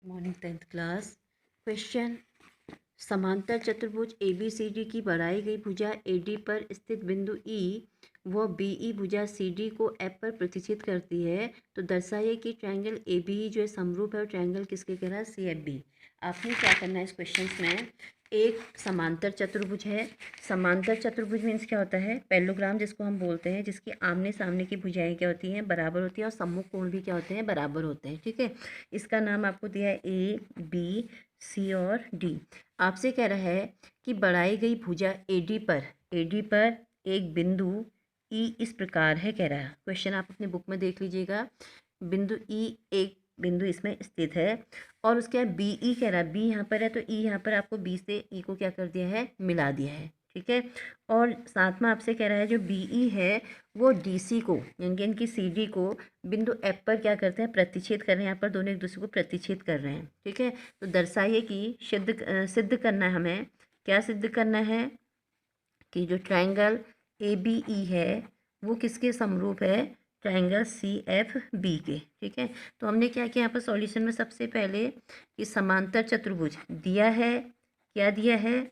Morning 10th class. Question, समांतर चतुर्भुज ABCD की बढ़ाई गई भुजा AD पर स्थित बिंदु E व BE भुजा CD को F पर प्रतिच्छेद करती है तो दर्शाइए कि ट्रायंगल ABE जो है समरूप है और ट्रायंगल किसके कह रहा है CFB। आपने क्या करना है इस क्वेश्चन में, एक समांतर चतुर्भुज है। समांतर चतुर्भुज मीन्स क्या होता है, पैरेललोग्राम जिसको हम बोलते हैं, जिसकी आमने सामने की भुजाएं क्या होती हैं, बराबर होती हैं और सम्मुख कोण भी क्या होते हैं, बराबर होते हैं। ठीक है, इसका नाम आपको दिया है ABC और D। आपसे कह रहा है कि बढ़ाई गई भुजा AD पर एक बिंदु E इस प्रकार है, कह रहा है। क्वेश्चन आप अपने बुक में देख लीजिएगा। बिंदु E एक बिंदु इसमें स्थित है और उसके बाद BE कह रहा है, B यहाँ पर है तो E यहाँ पर आपको B से E को क्या कर दिया है, मिला दिया है। ठीक है, और साथ में आपसे कह रहा है जो BE है वो DC को यानी इनकी CD को बिंदु F पर क्या करते हैं, प्रतिच्छेद कर रहे हैं। यहाँ पर दोनों एक दूसरे को प्रतिच्छेद कर रहे हैं। ठीक है, तो दर्शाइए कि सिद्ध करना है हमें, क्या सिद्ध करना है कि जो ट्रायंगल ABE है वो किसके समरूप है, ट्रायंगल CFB के। ठीक है, तो हमने क्या किया यहाँ पर सॉल्यूशन में, सबसे पहले कि समांतर चतुर्भुज दिया है, क्या दिया है,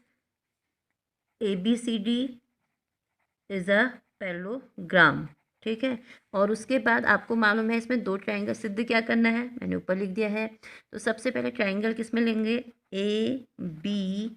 ABCD इज अ पैरेललोग्राम। ठीक है, और उसके बाद आपको मालूम है इसमें दो ट्रायंगल सिद्ध क्या करना है, मैंने ऊपर लिख दिया है। तो सबसे पहले ट्रायंगल किस में लेंगे, ABE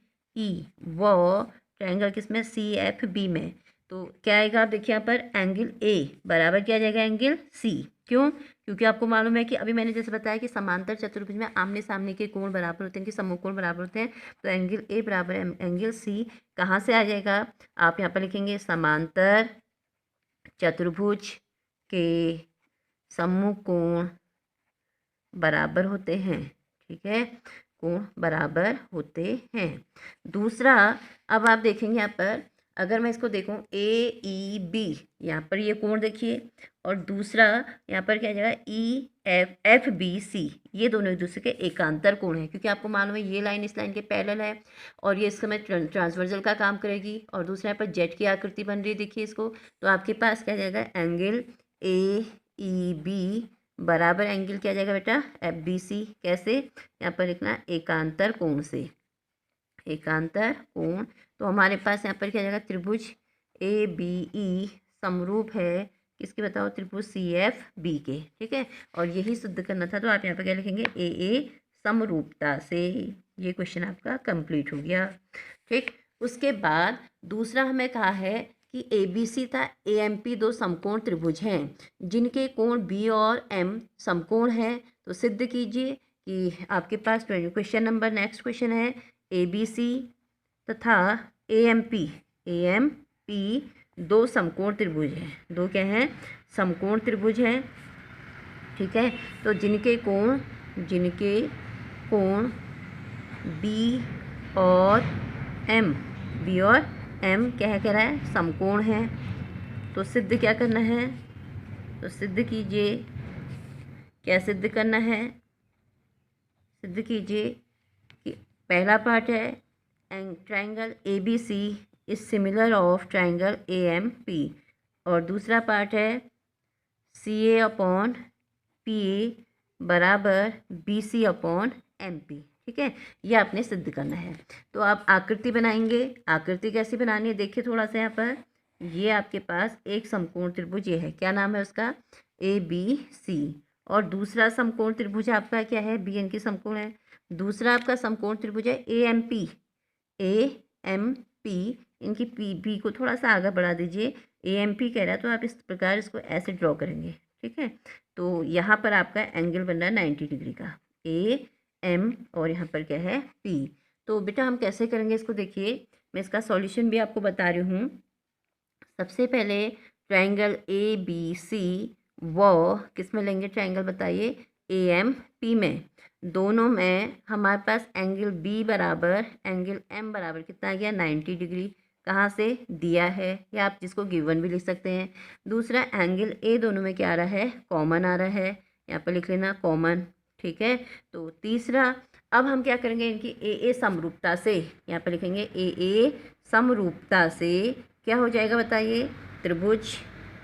व ट्रायंगल किस में, CFB में। तो क्या आएगा, आप देखिए यहाँ पर एंगल A बराबर क्या आ जाएगा, एंगल C। क्यों, क्योंकि आपको मालूम है कि अभी मैंने जैसे बताया कि समांतर चतुर्भुज में आमने सामने के कोण बराबर होते हैं कि समकोण कोण बराबर होते हैं। तो एंगल A बराबर एंगल C कहाँ से आ जाएगा, आप यहाँ पर लिखेंगे समांतर चतुर्भुज के सम्मुख कोण बराबर होते हैं। ठीक है, कोण बराबर होते हैं। दूसरा, अब आप देखेंगे यहाँ पर, अगर मैं इसको देखूँ AEB, यहाँ पर ये कोण देखिए, और दूसरा यहाँ पर क्या जाएगा EFBC, ये दोनों एक दूसरे के एकांतर कोण हैं। क्योंकि आपको मालूम है ये लाइन इस लाइन के पैरेलल है और ये इस समय ट्रांसवर्जल का काम करेगी, और दूसरा यहाँ पर जेट की आकृति बन रही है, देखिए इसको। तो आपके पास क्या जाएगा, एंगल AEB बराबर एंगल क्या जाएगा बेटा, FBC। कैसे, यहाँ पर लिखना एकांतर कोण से, एकांतर कोण। तो हमारे पास यहाँ पर क्या जाएगा, त्रिभुज ABE समरूप है किसके, बताओ, त्रिभुज CFB के। ठीक है, और यही सिद्ध करना था, तो आप यहाँ पर क्या लिखेंगे, AA समरूपता से। ये क्वेश्चन आपका कंप्लीट हो गया। ठीक, उसके बाद दूसरा हमें कहा है कि ABC तथा AMP दो समकोण त्रिभुज हैं जिनके कोण B और M समकोण हैं। तो सिद्ध कीजिए कि आपके पास क्वेश्चन नंबर, नेक्स्ट क्वेश्चन है, ABC तथा AMP दो समकोण त्रिभुज हैं, दो क्या हैं, समकोण त्रिभुज हैं। ठीक है, तो जिनके कोण B और M क्या है, कह रहा है समकोण है। तो सिद्ध क्या करना है, तो सिद्ध कीजिए, क्या सिद्ध करना है, सिद्ध कीजिए कि पहला पार्ट है triangle ABC is similar of triangle AMP, और दूसरा पार्ट है CA अपॉन PA बराबर BC अपॉन MP। ठीक है, ये आपने सिद्ध करना है। तो आप आकृति बनाएंगे, आकृति कैसी बनानी है देखिए थोड़ा सा यहाँ पर। ये आपके पास एक समकोण त्रिभुज ये है, क्या नाम है उसका, ABC, और दूसरा समकोण त्रिभुज आपका क्या है, BN की समकोण है। दूसरा आपका समकोण त्रिभुज है AMP, इनकी B को थोड़ा सा आगे बढ़ा दीजिए, AMP कह रहा है, तो आप इस प्रकार इसको ऐसे ड्रॉ करेंगे। ठीक है, तो यहाँ पर आपका एंगल बन रहा है 90 डिग्री का, AM, और यहाँ पर क्या है, P। तो बेटा हम कैसे करेंगे इसको, देखिए मैं इसका सॉल्यूशन भी आपको बता रही हूँ। सबसे पहले ट्रायंगल ABC व किस में लेंगे ट्रायंगल, बताइए, AMP में। दोनों में हमारे पास एंगल B बराबर एंगल M बराबर कितना आ गया, 90 डिग्री। कहाँ से दिया है, या आप जिसको गिवन भी लिख सकते हैं। दूसरा एंगल A, दोनों में क्या आ रहा है, कॉमन आ रहा है, यहाँ पर लिख लेना कॉमन। ठीक है, तो तीसरा, अब हम क्या करेंगे, इनकी AA समरूपता से, यहाँ पर लिखेंगे AA समरूपता से क्या हो जाएगा, बताइए, त्रिभुज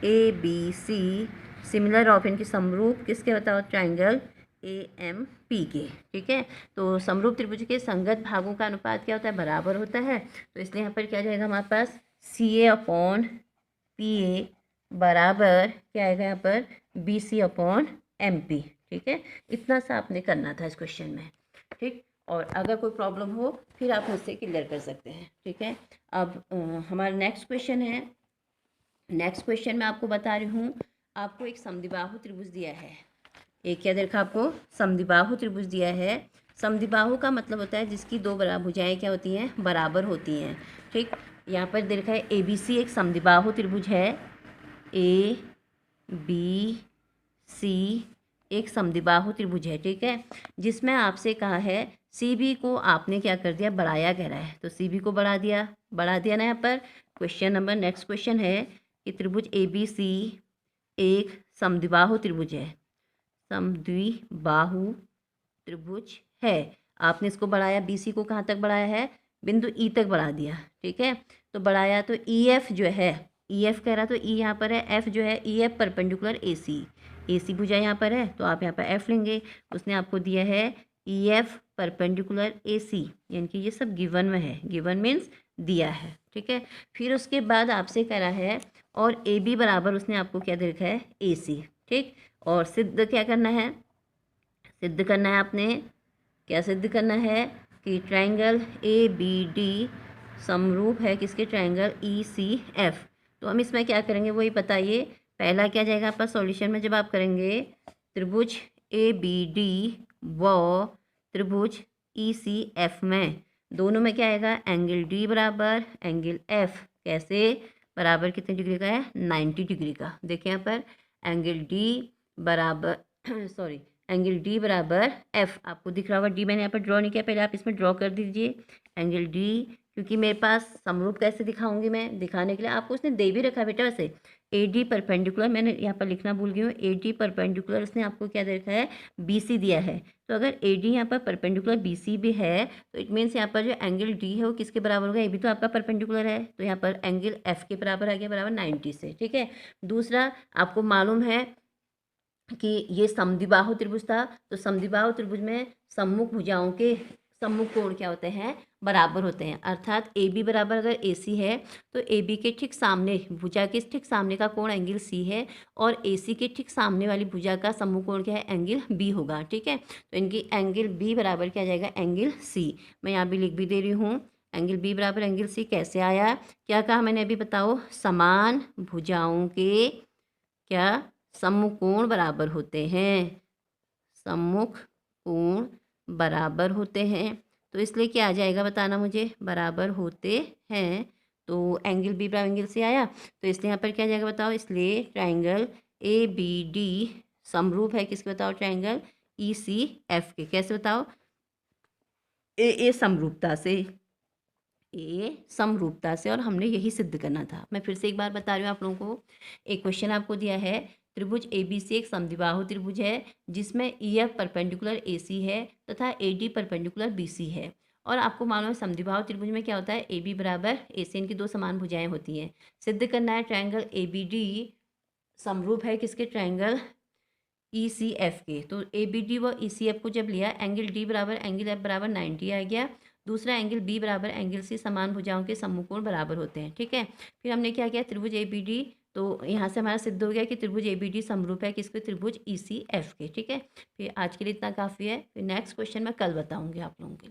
ABC सिमिलर ऑफ, इनकी समरूप किसके, बताओ, ट्रायंगल AMP के, ठीक है। तो समरूप त्रिभुज के संगत भागों का अनुपात क्या होता है, बराबर होता है। तो इसलिए यहाँ पर क्या जाएगा हमारे पास CA/PA बराबर क्या आएगा यहाँ पर BC/MP, ठीक है। इतना सा आपने करना था इस क्वेश्चन में, ठीक। और अगर कोई प्रॉब्लम हो फिर आप मुझसे क्लियर कर सकते हैं, ठीक है। अब हमारा नेक्स्ट क्वेश्चन है। नेक्स्ट क्वेश्चन मैं आपको बता रही हूँ, आपको एक समद्विबाहु त्रिभुज दिया है। एक क्या देखा आपको, समद्विबाहु त्रिभुज दिया है। समद्विबाहु का मतलब होता है जिसकी दो भुजाएं क्या होती हैं, बराबर होती हैं, ठीक। यहाँ पर देखा है ABC एक समद्विबाहु त्रिभुज है। ABC एक समद्विबाहु त्रिभुज है, ठीक है। जिसमें आपसे कहा है CB को आपने क्या कर दिया, बढ़ाया कह रहा है। तो CB को बढ़ा दिया ना यहाँ पर। क्वेश्चन नंबर नेक्स्ट क्वेश्चन है कि त्रिभुज ABC एक समद्विबाहु त्रिभुज है, समद्विबाहु त्रिभुज है। आपने इसको बढ़ाया, BC को कहाँ तक बढ़ाया है, बिंदु E तक बढ़ा दिया, ठीक है। तो बढ़ाया तो EF जो है, EF कह रहा तो E यहाँ पर है, F जो है EF परपेंडिकुलर AC भुजा यहाँ पर है, तो आप यहाँ पर F लेंगे। उसने आपको दिया है EF परपेंडिकुलर AC, यानी कि ये सब गिवन में है, गिवन मीन्स दिया है, ठीक है। फिर उसके बाद आपसे कह रहा है और AB बराबर उसने आपको क्या दे रखा है, AC, ठीक। और सिद्ध क्या करना है, सिद्ध करना है आपने, क्या सिद्ध करना है कि ट्रायंगल ABD समरूप है किसके, ट्रायंगल ECF। तो हम इसमें क्या करेंगे वही बताइए। पहला क्या जाएगा आपका सॉल्यूशन में, जब आप करेंगे त्रिभुज ABD व त्रिभुज ECF में, दोनों में क्या आएगा, एंगल D बराबर एंगल F, कैसे, बराबर कितने डिग्री का है, 90 डिग्री का। देखिए यहाँ पर एंगल D बराबर सॉरी एंगल D बराबर F, आपको दिख रहा होगा। D मैंने यहाँ पर ड्रॉ नहीं किया, पहले आप इसमें ड्रॉ कर दीजिए एंगल D, क्योंकि मेरे पास समरूप कैसे दिखाऊंगी मैं, दिखाने के लिए आपको उसने दे भी रखा है बेटा। वैसे AD परपेंडिकुलर, मैंने यहाँ पर लिखना भूल गई हूँ, AD परपेंडिकुलर उसने आपको क्या दे रखा है, BC दिया है। तो अगर AD यहाँ पर परपेंडिकुलर BC भी है तो इट मीन्स यहाँ पर जो एंगल D है वो किसके बराबर होगा, ये भी तो आपका परपेंडिकुलर है, तो यहाँ पर एंगल F के बराबर आ गया, बराबर 90 से, ठीक है। दूसरा आपको मालूम है कि ये समद्विबाहु त्रिभुज था, तो समद्विबाहु त्रिभुज में सम्मुख भुजाओं के सम्मुख कोण क्या होते हैं, बराबर होते हैं। अर्थात AB बराबर अगर AC है तो AB के ठीक सामने, भुजा के ठीक सामने का कोण एंगल C है, और AC के ठीक सामने वाली भुजा का सम्मुख कोण क्या है, एंगल B होगा, ठीक है। तो इनकी एंगल B बराबर क्या जाएगा, एंगल C। मैं यहाँ भी लिख भी दे रही हूँ, एंगल B बराबर एंगल C कैसे आया, क्या कहा मैंने अभी बताओ, समान भुजाओं के क्या सम्मुख कोण बराबर होते हैं, सम्मुख कोण बराबर होते हैं। तो इसलिए क्या आ जाएगा बताना मुझे, बराबर होते हैं। तो एंगल B बराबर एंगल C आया, तो इसलिए यहाँ पर क्या जाएगा बताओ, इसलिए ट्रायंगल ABD समरूप है किसके, बताओ, ट्रायंगल ECF के। कैसे बताओ, ए समरूपता से, ए समरूपता से, और हमने यही सिद्ध करना था। मैं फिर से एक बार बता रही हूँ आप लोगों को। एक क्वेश्चन आपको दिया है, त्रिभुज ABC एक समद्विबाहु त्रिभुज है जिसमें EF परपेंडिकुलर AC है तथा AD परपेंडिकुलर BC है। और आपको मालूम है समद्विबाहु त्रिभुज में क्या होता है, AB बराबर AC, इनकी दो समान भुजाएं होती हैं। सिद्ध करना है ट्रायंगल ABD समरूप है किसके, ट्रायंगल ECF के। तो ABD व ECF को जब लिया, एंगल D बराबर एंगल F बराबर 90 आ गया। दूसरा एंगल B बराबर एंगल C समान भुजाओं के सम्मुख कोण बराबर होते हैं, ठीक है। फिर हमने क्या किया, त्रिभुज ABD, तो यहाँ से हमारा सिद्ध हो गया कि त्रिभुज ABD समरूप है किसके, त्रिभुज ECF के, ठीक है। फिर आज के लिए इतना काफ़ी है, फिर नेक्स्ट क्वेश्चन मैं कल बताऊँगी आप लोगों के लिए।